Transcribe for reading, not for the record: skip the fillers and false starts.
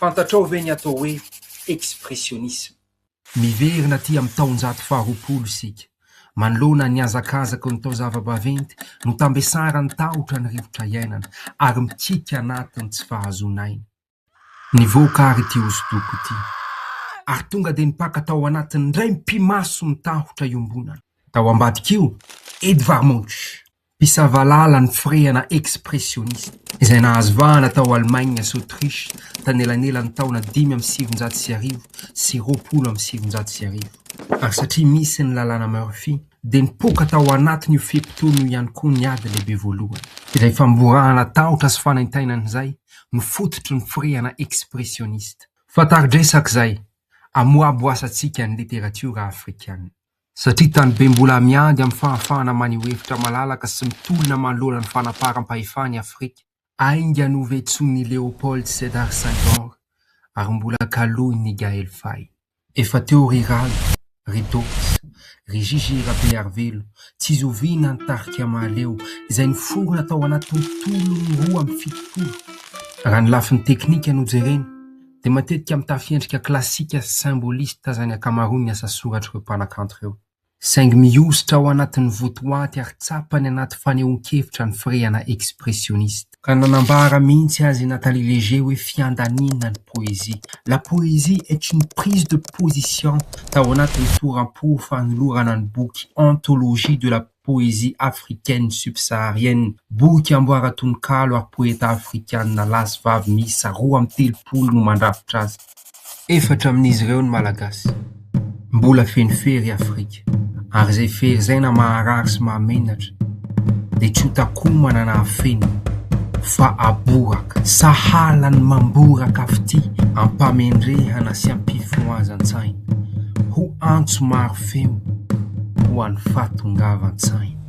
Fantatrao ve ny atao hoe expressionisme? Miverina ty amin'ny taonjato faharoapolo isika. Manoloana ny azakazako ny tao zava-baventy no tambesara ny tahotra ny rivotra iainana ary mitika anatiny tsy fahazonaina. Nivoaka ary ty hosodoko ty. Ary tonga de nipaka tao anatiny ray mpimaso ny tahotra iombonana. Tao ambadik'io, Edvard Munch, mpisava lala ny firehana expressioniste, izay nahazo vahana tao Allemagne sy Autriche tany elanelan'ny taona 5 sy 20 Ary satria misy ny lalàna Murphy, de nipoka tao anatiny io fepitono ihany koa ny ady lehibe voalohany. Izay famborahana tahotra sy fanaintainan'izay no fototry ny firehana expressioniste. Fataridresak'izay, amoaboasantsika ny literatiora afrikana. Satria tany be mbola miady amin'ny fahafahana maneho hevitra malalaka sy mitolona manoloana ny fanaparam-pahefany Afrika, ainga novetsony Léopold Sédar Senghor ary mbola kaloiny Gaël Faye. Efa teo ry Ralo, ry Dox, ry Gigi Rabearvelo, tsy zoviana ny tarika mahaleo izay niforona tao anatin'ny tolony roa amin'ny fitopolo. Raha ny lafin'ny teknika no jerena, de matetika mitafiendrika klasika sy symboliste zany akamaroany ny asa soratra ireo mpanakanto ireo. Saingy miositra ao anatin'ny votoaty ary tsapany anaty fanehoan-kevitra ny firehana expressioniste. Ka nanambara mihitsy azy Nathalie Léger hoe fiandanina ny poésie. La poésie est une prise de position tao anatin'ny toram-po fanolorana ny boky Anthologie de la poésie africaine subsaharienne, boky amboara-tononkalo ary poeta afrikanina lasy vavy miisa 2 no mandrafitra azy. 4 amin'izy ireo ny malagasy. Mbola feno fery Afrika, ary zay fery zay na maharary sy mahamenatra, de tsy ho takomana na hafeno, fa aboraka, sahala ny mamboraka afty, ampamendrehana sy ampifoazan-tsaina, ho antso maro feo, ho an'ny fahatongavan-tsaina.